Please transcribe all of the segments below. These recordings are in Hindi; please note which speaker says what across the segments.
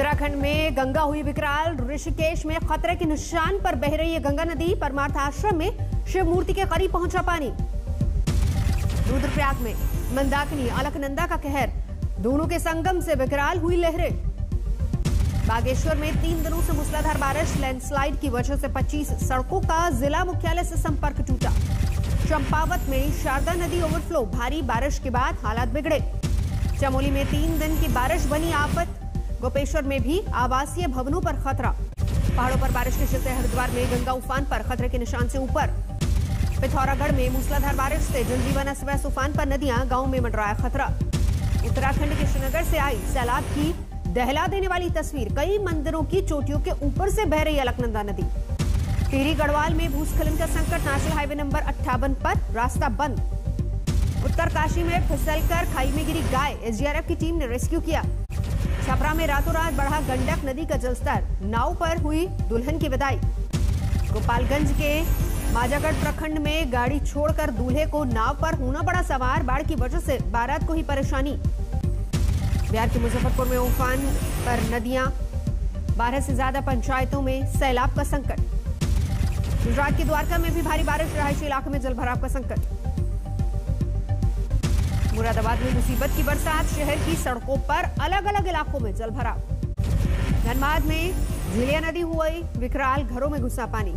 Speaker 1: उत्तराखंड में गंगा हुई विकराल। ऋषिकेश में खतरे के निशान पर बह रही है गंगा नदी। परमार्थ आश्रम में शिव मूर्ति के करीब पहुंचा पानी। रुद्रप्रयाग में मंदाकिनी अलकनंदा का कहर। दोनों के संगम से विकराल हुई लहरें। बागेश्वर में 3 दिनों से मूसलाधार बारिश। लैंडस्लाइड की वजह से 25 सड़कों का जिला मुख्यालय से संपर्क टूटा। चंपावत में शारदा नदी ओवरफ्लो। भारी बारिश के बाद हालात बिगड़े। चमोली में 3 दिन की बारिश बनी आफत। गोपेश्वर में भी आवासीय भवनों पर खतरा। पहाड़ों पर बारिश के चलते हरिद्वार में गंगा उफान पर, खतरे के निशान से ऊपर। पिथौरागढ़ में मूसलाधार बारिश से जनजीवन अस्त व्यस्त। उफान पर नदियां, गांव में मंडराया खतरा। उत्तराखंड के श्रीनगर से आई सैलाब की दहला देने वाली तस्वीर। कई मंदिरों की चोटियों के ऊपर से बह रही अलकनंदा नदी। टिहरी गढ़वाल में भूस्खलन का संकट। नेशनल हाईवे नंबर 58 पर रास्ता बंद। उत्तरकाशी में फिसलकर खाई में गिरी गाय। एसडीआरएफ की टीम ने रेस्क्यू किया। छपरा में रातों रात बढ़ा गंडक नदी का जलस्तर। नाव पर हुई दुल्हन की विदाई। गोपालगंज के माजागढ़ प्रखंड में गाड़ी छोड़कर दूल्हे को नाव पर होना पड़ा सवार। बाढ़ की वजह से बारात को ही परेशानी। बिहार के मुजफ्फरपुर में उफान पर नदियां। 12 से ज्यादा पंचायतों में सैलाब का संकट। गुजरात के द्वारका में भी भारी बारिश। रहायशी इलाकों में जलभराव का संकट। मुरादाबाद में मुसीबत की बरसात। शहर की सड़कों पर अलग अलग इलाकों में जलभराव। धनबाद में झिलिया नदी हुई विकराल। घरों में घुसा पानी।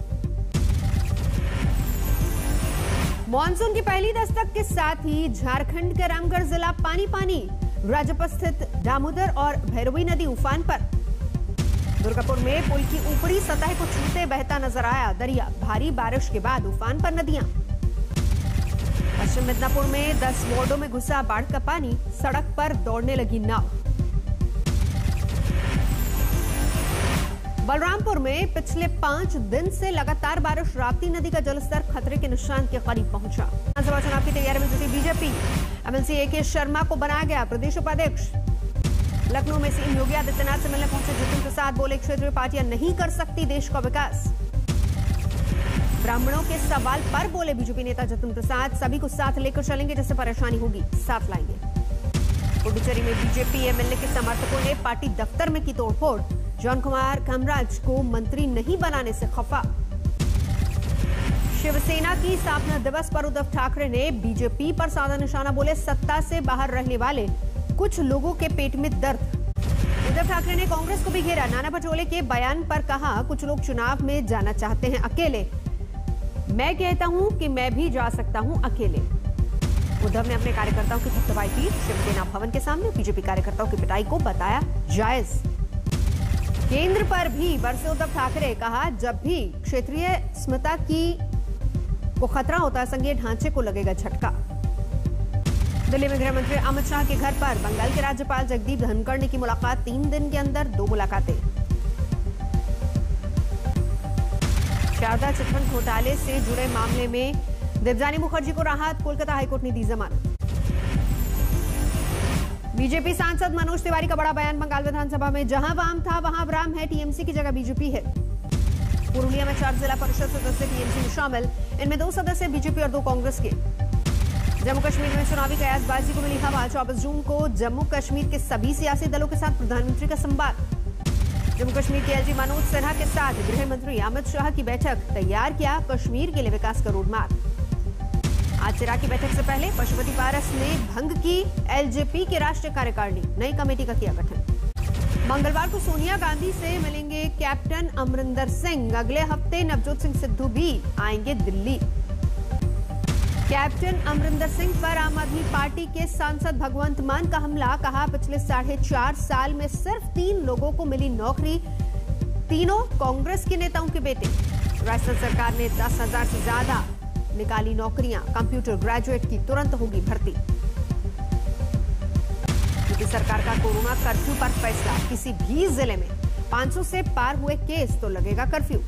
Speaker 1: मानसून की पहली दस्तक के साथ ही झारखंड का रामगढ़ जिला पानी पानी। राजपथ स्थित दामोदर और भैरवी नदी उफान पर। दुर्गापुर में पुल की ऊपरी सतह को छूते बहता नजर आया दरिया। भारी बारिश के बाद उफान पर नदियां। पश्चिम मिदनापुर में 10 वार्डों में घुसा बाढ़ का पानी। सड़क पर दौड़ने लगी नाव। बलरामपुर में पिछले 5 दिन से लगातार बारिश। राप्ती नदी का जलस्तर खतरे के निशान के करीब पहुंचा। विधानसभा चुनाव की तैयारी में जुटी बीजेपी। MLC A K. शर्मा को बनाया गया प्रदेश उपाध्यक्ष। लखनऊ में सीएम योगी आदित्यनाथ से मिलने पहुंचे जतिन प्रसाद। बोले, क्षेत्रीय पार्टियां नहीं कर सकती देश का विकास। ब्राह्मणों के सवाल पर बोले बीजेपी नेता जतिन प्रसाद, सभी को साथ लेकर चलेंगे, जिससे परेशानी होगी साथ लाएंगे। पुडुचेरी में बीजेपी एमएलए के समर्थकों ने पार्टी दफ्तर में की तोड़फोड़। जॉन कुमार कामराज को मंत्री नहीं बनाने से खफा। शिवसेना की स्थापना दिवस पर उद्धव ठाकरे ने बीजेपी पर साधा निशाना। बोले, सत्ता से बाहर रहने वाले कुछ लोगों के पेट में दर्द। उद्धव ठाकरे ने कांग्रेस को भी घेरा। नाना पटोले के बयान पर कहा, कुछ लोग चुनाव में जाना चाहते हैं अकेले। मैं कहता हूं कि मैं भी जा सकता हूं अकेले। उद्धव ने अपने कार्यकर्ताओं की थपथपाई की। शिवसेना भवन के सामने बीजेपी कार्यकर्ताओं की पिटाई को बताया जायज। केंद्र पर भी बरसे उद्धव ठाकरे। कहा, जब भी क्षेत्रीय अस्मिता को खतरा होता है, संघीय ढांचे को लगेगा झटका। दिल्ली में गृह मंत्री अमित शाह के घर पर बंगाल के राज्यपाल जगदीप धनखड़ ने की मुलाकात। 3 दिन के अंदर 2 मुलाकातें। शारदा चिटफंड घोटाले से जुड़े मामले में देवजानी मुखर्जी को राहत। कोलकाता हाईकोर्ट ने दी जमानत। बीजेपी सांसद मनोज तिवारी का बड़ा बयान। बंगाल विधानसभा में जहां वाम था वहां राम है। टीएमसी की जगह बीजेपी है। पुरुलिया में 4 जिला परिषद सदस्य टीएमसी में शामिल। इनमें 2 सदस्य बीजेपी और 2 कांग्रेस के। जम्मू कश्मीर में चुनावी कयासबाजी को मिली हवा। 24 जून को जम्मू कश्मीर के सभी सियासी दलों के साथ प्रधानमंत्री का संवाद। जम्मू कश्मीर के एलजी मनोज सिन्हा के साथ गृह मंत्री अमित शाह की बैठक। तैयार किया कश्मीर के लिए विकास का रोड मैप। आज चिराग की बैठक से पहले पशुपति पारस ने भंग की एलजेपी के राष्ट्रीय कार्यकारिणी। नई कमेटी का किया गठन। मंगलवार को सोनिया गांधी से मिलेंगे कैप्टन अमरिंदर सिंह। अगले हफ्ते नवजोत सिंह सिद्धू भी आएंगे दिल्ली। कैप्टन अमरिंदर सिंह पर आम आदमी पार्टी के सांसद भगवंत मान का हमला। कहा, पिछले 4.5 साल में सिर्फ 3 लोगों को मिली नौकरी। तीनों कांग्रेस के नेताओं के बेटे। राजस्थान सरकार ने 10,000 से ज्यादा निकाली नौकरियां। कंप्यूटर ग्रेजुएट की तुरंत होगी भर्ती। यूपी सरकार का कोरोना कर्फ्यू पर फैसला। किसी भी जिले में 500 से पार हुए केस तो लगेगा कर्फ्यू।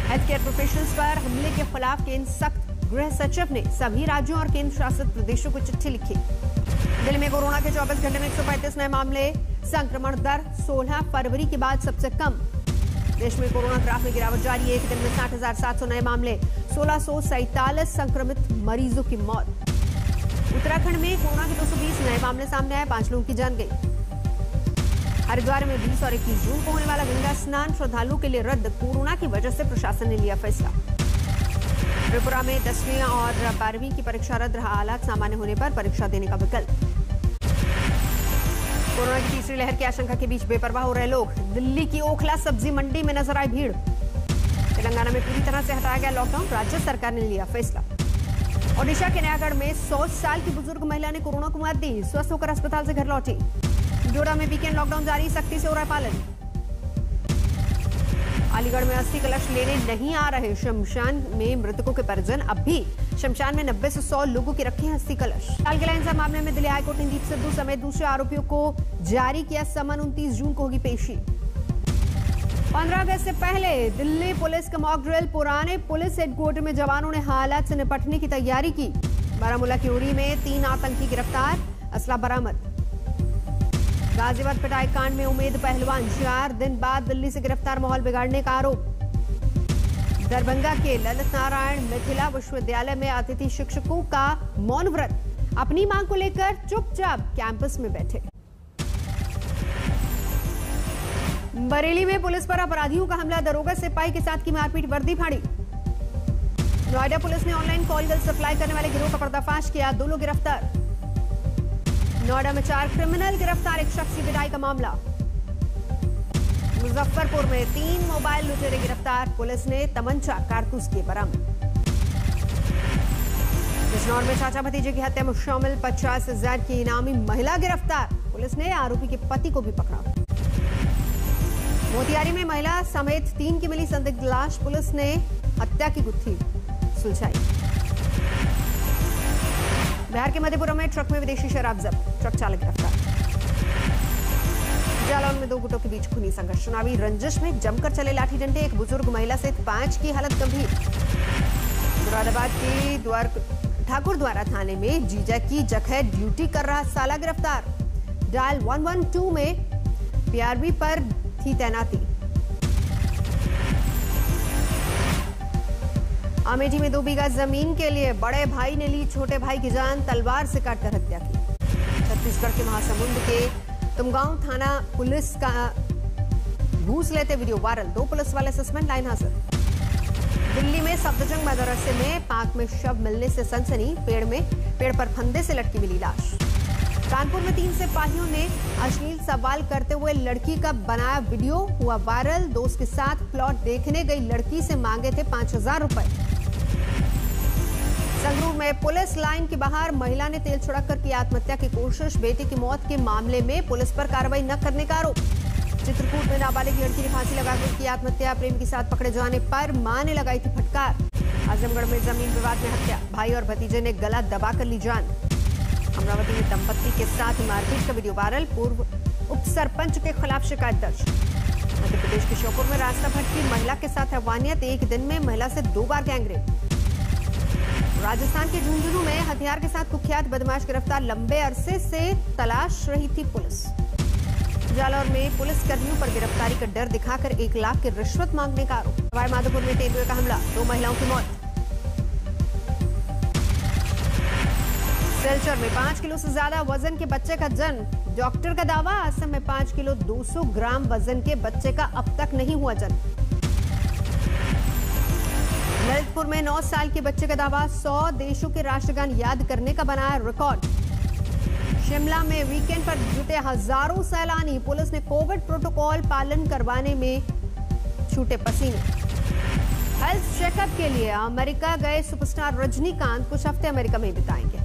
Speaker 1: हेल्थ केयर प्रोफेशनल्स पर हमले के खिलाफ केंद्र सख्त। गृह सचिव ने सभी राज्यों और केंद्र शासित प्रदेशों को चिट्ठी लिखी। दिल्ली में कोरोना के 24 घंटे में 135 नए मामले। संक्रमण दर 16 फरवरी के बाद सबसे कम। देश में कोरोना ग्राफ में गिरावट जारी है। एक दिन में 60,700 नए मामले। 1647 संक्रमित मरीजों की मौत। उत्तराखंड में कोरोना के 220 नए मामले सामने आए, 5 लोगों की जान गई। हरिद्वार में 20 और 21 जून को होने वाला गंगा स्नान श्रद्धालुओं के लिए रद्द। कोरोना की वजह से प्रशासन ने लिया फैसला। त्रिपुरा में 10वीं और 12वीं की परीक्षा रद्द, रहा हालात सामान्य होने पर परीक्षा देने का विकल्प। कोरोना की तीसरी लहर की आशंका के बीच बेपरवाह हो रहे लोग। दिल्ली की ओखला सब्जी मंडी में नजर आई भीड़। तेलंगाना में पूरी तरह से हटाया गया लॉकडाउन, राज्य सरकार ने लिया फैसला। ओडिशा के नयागढ़ में 100 साल की बुजुर्ग महिला ने कोरोना को मात दी, स्वस्थ होकर अस्पताल से घर लौटी। डोडा में वीकेंड लॉकडाउन जारी, सख्ती से हो रहा है पालन। अलीगढ़ में अस्थि कलश लेने नहीं आ रहे शमशान में मृतकों के परिजन। अब भी शमशान में 90 से 100 लोगों के रखे हैं अस्थि कलश। लालकिला हिंसा मामले में दिल्ली हाईकोर्ट ने दीप सिद्धू समेत दूसरे आरोपियों को जारी किया समन। 29 जून को होगी पेशी। 15 अगस्त से पहले दिल्ली पुलिस का मॉक ड्रिल। पुराने पुलिस हेडक्वार्टर में जवानों ने हालात से निपटने की तैयारी की। बारामूला की उरी में 3 आतंकी गिरफ्तार, असला बरामद। गाजियाबाद पिटाई कांड में उमेद पहलवान 4 दिन बाद दिल्ली से गिरफ्तार, माहौल बिगाड़ने का आरोप। दरभंगा के ललित नारायण मिथिला विश्वविद्यालय में अतिथि शिक्षकों का मौन व्रत, अपनी मांग को लेकर चुपचाप कैंपस में बैठे। बरेली में पुलिस पर अपराधियों का हमला, दरोगा सिपाही के साथ की मारपीट, वर्दी फाड़ी। नोएडा पुलिस ने ऑनलाइन कॉल गर्ल सप्लाई करने वाले गिरोह का पर्दाफाश किया, 2 लोग गिरफ्तार। नोएडा में 4 क्रिमिनल गिरफ्तार, एक शख्स की पिटाई का मामला। मुजफ्फरपुर में 3 मोबाइल लुटेरे गिरफ्तार, पुलिस ने तमंचा कारतूस किए बरामद। बिजनौर में चाचा भतीजे की हत्या में शामिल 50,000 की इनामी महिला गिरफ्तार, पुलिस ने आरोपी के पति को भी पकड़ा। मोतिहारी में महिला समेत 3 की मिली संदिग्ध लाश, पुलिस ने हत्या की गुत्थी सुलझाई। बिहार के मधेपुरा में ट्रक में विदेशी शराब जब्त, ट्रक चालक गिरफ्तार। जालौन में 2 गुटों के बीच खूनी संघर्ष, चुनावी रंजिश में जमकर चले लाठी डंडे, एक बुजुर्ग महिला सहित 5 की हालत गंभीर। मुरादाबाद के ठाकुर द्वारा थाने में जीजा की जगह ड्यूटी कर रहा साला गिरफ्तार, डायल 112 में पीआरबी पर थी तैनाती। अमेठी में 2 बीघा जमीन के लिए बड़े भाई ने ली छोटे भाई की जान, तलवार से काटकर हत्या की। छत्तीसगढ़ के महासमुंद के तुमगांव थाना पुलिस का घूस लेते वीडियो वायरल, 2 पुलिस वाले सस्पेंड, लाइन हाजिर। दिल्ली में सफदरजंग मदरसे में पार्क में शव मिलने से सनसनी, पेड़ पर फंदे से लटकी मिली लाश। कानपुर में 3 सिपाहियों ने अश्लील सवाल करते हुए लड़की का बनाया वीडियो हुआ वायरल, दोस्त के साथ प्लॉट देखने गई लड़की से मांगे थे 5,000 रुपए। संगरूर में पुलिस लाइन के बाहर महिला ने तेल छिड़ककर की आत्महत्या की कोशिश, बेटे की मौत के मामले में पुलिस पर कार्रवाई न करने का आरोप। चित्रकूट में नाबालिग लड़की ने फांसी लगाकर की आत्महत्या, प्रेमी के साथ पकड़े जाने पर मां ने लगाई थी फटकार। आजमगढ़ में जमीन विवाद में हत्या, भाई और भतीजे ने गला दबाकर ली जान। अमरावती में दंपत्ति के साथ मारपीट का वीडियो वायरल, पूर्व उप सरपंच के खिलाफ शिकायत दर्ज। मध्य प्रदेश के श्योपुर में रास्ता भटकी महिला के साथ हैवानियत, एक दिन में महिला से 2 बार गैंगरेप। राजस्थान के झुंझुनू में हथियार के साथ कुख्यात बदमाश गिरफ्तार, लंबे अरसे से तलाश रही थी पुलिस। जालौर में पुलिस कर्मियों पर गिरफ्तारी का डर दिखाकर 1 लाख की रिश्वत मांगने का आरोप। सवाईमाधोपुर में तेंदुए का हमला, 2 महिलाओं की मौत। सिलचर में 5 किलो से ज्यादा वजन के बच्चे का जन्म, डॉक्टर का दावा, असम में 5 किलो 200 ग्राम वजन के बच्चे का अब तक नहीं हुआ जन्म। ललितपुर में 9 साल के बच्चे का दावा, 100 देशों के राष्ट्रगान याद करने का बनाया रिकॉर्ड। शिमला में वीकेंड पर जुटे हजारों सैलानी, पुलिस ने कोविड प्रोटोकॉल पालन करवाने में छूटे पसीने। हेल्थ चेकअप के लिए अमेरिका गए सुपरस्टार रजनीकांत कुछ हफ्ते अमेरिका में बिताएंगे।